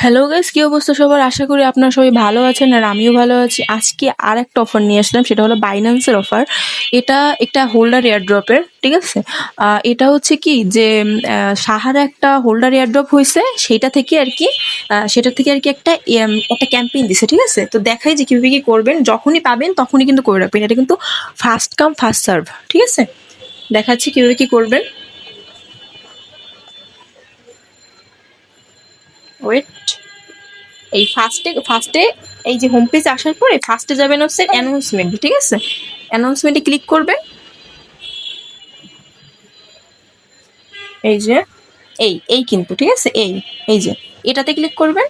Hello guys, কি অবস্থা সবার? আশা করি আপনারা সবাই ভালো আছেন আর আমিও ভালো আছি। আজকে আর একটা অফার নিয়ে আসলাম, সেটা হলো বাইন্যান্সের অফার। এটা একটা হোল্ডার এয়ারড্রপের, ঠিক আছে? এটা হচ্ছে কি যে সাহারা একটা হোল্ডার এয়ারড্রপ হয়েছে, সেটা থেকে আর কি একটা ক্যাম্পেইন দিছে, ঠিক আছে? তো দেখাই যে কিভাবে কি করবেন, যখনই পাবেন তখনই কিন্তু করে রাখবেন। এটা কিন্তু ফার্স্ট কাম ফার্স্ট সার্ভ, ঠিক আছে? দেখাচ্ছি কিভাবে কি করবেন। ওয়েট, এই ফার্স্টে এই যে হোম পেজ আসার পরে ফার্স্টে যাবেন হচ্ছে অ্যানাউন্সমেন্ট, ঠিক আছে? অ্যানাউন্সমেন্টে ক্লিক করবেন। এই যে এই কিন্তু ঠিক আছে, এই যে এটাতে ক্লিক করবেন।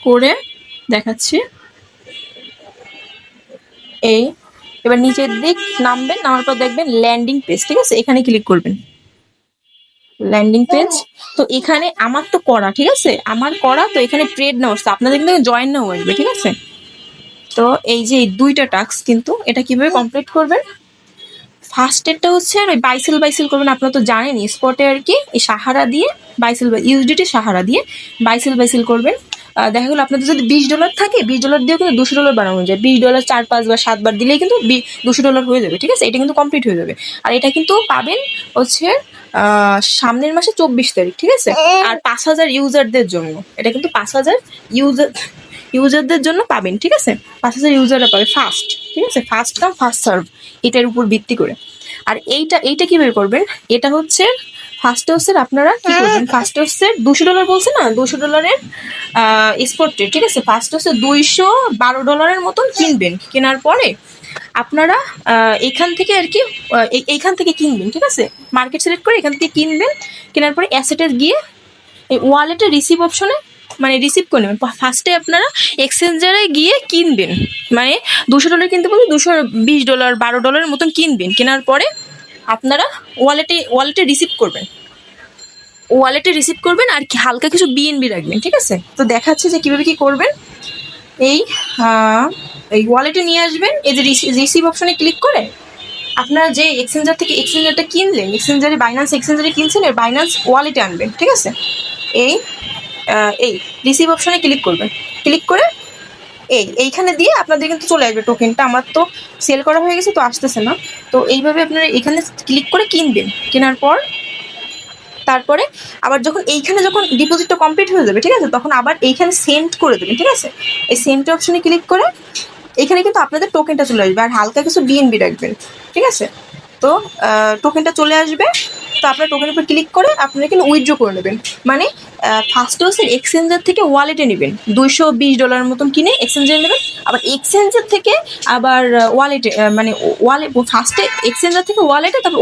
করে দেখাচ্ছি এই, এবার নিচের দিক নামবেন, নামার পর দেখবেন ল্যান্ডিং পেজ, ঠিক আছে? এখানে ক্লিক করবেন, ল্যান্ডিং পেজ। তো এখানে আমার তো করা, ঠিক আছে? আমার করা, তো এখানে ট্রেড নাও আসছে, আপনাদের কিন্তু জয়েন নাও আসবে, ঠিক আছে? তো এই যে এই দুইটা টাস্ক কিন্তু এটা কিভাবে কমপ্লিট করবেন। ফার্স্টেরটা হচ্ছে আর ওই বাইসেল করবেন, আপনারা তো জানেন স্পটে আর কি এই সাহারা দিয়ে ইউএসডিটি সাহারা দিয়ে বাইসেল করবেন। দেখা গেলো আপনাদের যদি $20 থাকে, $20 দিয়েও কিন্তু $200 বানানো যায়। $20 4-5 বার 7 বার দিলেই কিন্তু $200 হয়ে যাবে, ঠিক আছে? এটা কিন্তু কমপ্লিট হয়ে যাবে। আর এটা কিন্তু পাবেন হচ্ছে সামনের মাসে 24 তারিখ, ঠিক আছে? আর 5,000 ইউজারদের জন্য, এটা কিন্তু 5,000 ইউজারদের জন্য পাবেন, ঠিক আছে? 5,000 ইউজাররা পাবে ফার্স্ট, ঠিক আছে? ফার্স্ট কাম ফার্স্ট সার্ভ, এটার উপর ভিত্তি করে। আর এইটা কিভাবে করবেন, এটা হচ্ছে ফার্স্টে হচ্ছে আপনারা কি করবেন, ফার্স্টে হচ্ছে $200 বলছে না, $200 স্পট ট্রেড, ঠিক আছে? ফার্স্ট হচ্ছে $212 মতন কিনবেন। কেনার পরে আপনারা এইখান থেকে আর কি এইখান থেকে কিনবেন, ঠিক আছে? মার্কেট সিলেক্ট করে এখান থেকে কিনবেন। কেনার পরে অ্যাসেটে গিয়ে এই ওয়ালেটে রিসিভ অপশনে মানে রিসিভ করে নেবেন। ফার্স্টে আপনারা এক্সচেঞ্জারে গিয়ে কিনবেন, মানে $200 কিনতে বলতে $220 $12 মতন কিনবেন। কেনার পরে আপনারা ওয়ালেটে রিসিভ করবেন আর কি হালকা কিছু বিএনবি রাখবেন, ঠিক আছে? তো দেখাচ্ছে যে কিভাবে কি করবেন। এই এই ওয়ালেটে নিয়ে আসবেন, এই যে রিসিভ অপশনে ক্লিক করে আপনারা যে এক্সচেঞ্জারটা কিনলেন, বাইন্যান্স এক্সচেঞ্জারে কিনছেন, এর বাইন্যান্স ওয়ালেটে আনবেন, ঠিক আছে? এই এই রিসিভ অপশনে ক্লিক করবেন। ক্লিক করে এইখানে দিয়ে আপনাদের কিন্তু চলে আসবে টোকেনটা। আমার তো সেল করা হয়ে গেছে, তো আসতেছে না। তো এইভাবে আপনারা এখানে ক্লিক করে কিনবেন। কেনার পর তারপরে আবার যখন ডিপোজিটটা কমপ্লিট হয়ে যাবে, ঠিক আছে, তখন আবার এইখানে সেন্ড করে দেবেন, ঠিক আছে? এই সেন্ড অপশনে ক্লিক করে এখানে কিন্তু আপনাদের টোকেনটা চলে আসবে, আর হালকা কিছু বিএনবি রাখবেন, ঠিক আছে? তো টোকেনটা চলে আসবে। তো আপনার টোকেনের উপর ক্লিক করে আপনারা কিন্তু উইথড্র করে নেবেন। মানে ফার্স্টে হচ্ছে এক্সচেঞ্জার থেকে ওয়ালেটে নেবেন, $220 মতন কিনে এক্সচেঞ্জারে নেবেন। আবার এক্সচেঞ্জার থেকে আবার ওয়ালেটে, মানে ফার্স্টে এক্সচেঞ্জার থেকে ওয়ালেটে, তারপর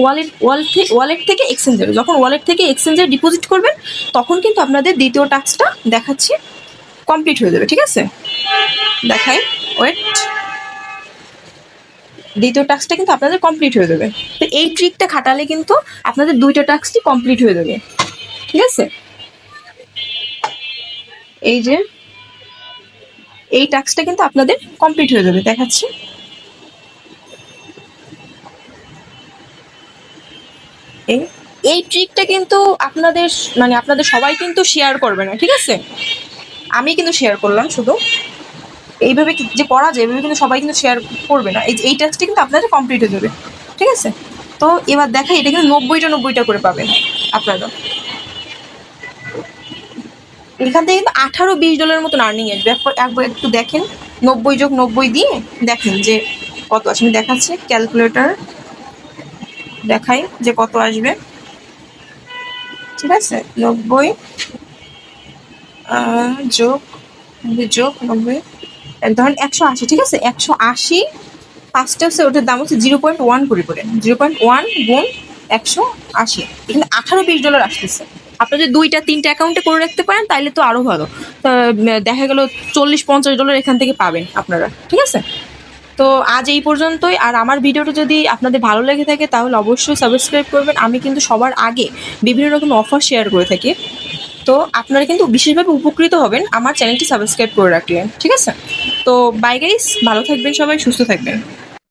ওয়ালেট থেকে এক্সচেঞ্জারে। যখন ওয়ালেট থেকে এক্সচেঞ্জারে ডিপোজিট করবেন তখন কিন্তু আপনাদের দ্বিতীয় টাস্কটা দেখাচ্ছি কমপ্লিট হয়ে যাবে, ঠিক আছে? দেখাই, ওয়েট, দ্বিতীয় টাস্কটা কিন্তু আপনাদের কমপ্লিট হয়ে যাবে। তো এই ট্রিকটা খাটালে কিন্তু আপনাদের দুইটা টাস্কই কমপ্লিট হয়ে যাবে, ঠিক আছে? এই যে এই টাস্কটা কিন্তু আপনাদের কমপ্লিট হয়ে যাবে, দেখাচ্ছি। এই ট্রিকটা কিন্তু আপনাদের সবাই কিন্তু শেয়ার করবে না, ঠিক আছে? আমি কিন্তু শেয়ার করলাম শুধু। এইভাবে যে করা যায় এইভাবে কিন্তু সবাই কিন্তু শেয়ার করবে না। এই টাস্কটা কিন্তু আপনাদের কমপ্লিট হয়ে যাবে, ঠিক আছে? তো এবার দেখা, এটা কিন্তু 90টা করে পাবেন আপনারা। এখান থেকে কিন্তু $18-20 মতন আর্নিং আসবে। একবার একটু দেখেন, 90+90 দিয়ে দেখেন যে কত আসে। আমি দেখাচ্ছি, ক্যালকুলেটর দেখাই যে কত আসবে, ঠিক আছে? 90 যোগ যোগ 90, ধরেন 180, ঠিক আছে? 180 ফার্স্টে হচ্ছে ওটার দাম হচ্ছে 0.1 করে 0.1 গুণ 180, এখানে $18-20 আসতেছে। আপনি যদি 2-3টা অ্যাকাউন্টে করে রাখতে পারেন তাহলে তো আরো ভালো। দেখা গেল $40-50 এখান থেকে পাবেন আপনারা, ঠিক আছে? তো আজ এই পর্যন্তই। আর আমার ভিডিওটা যদি আপনাদের ভালো লেগে থাকে তাহলে অবশ্যই সাবস্ক্রাইব করবেন। আমি কিন্তু সবার আগে বিভিন্ন রকম অফার শেয়ার করে থাকি। তো আপনারা কিন্তু বিশেষভাবে উপকৃত হবেন আমার চ্যানেলটি সাবস্ক্রাইব করে রাখলেন, ঠিক আছে? তো বাই গাইস, ভালো থাকবেন সবাই, সুস্থ থাকবেন।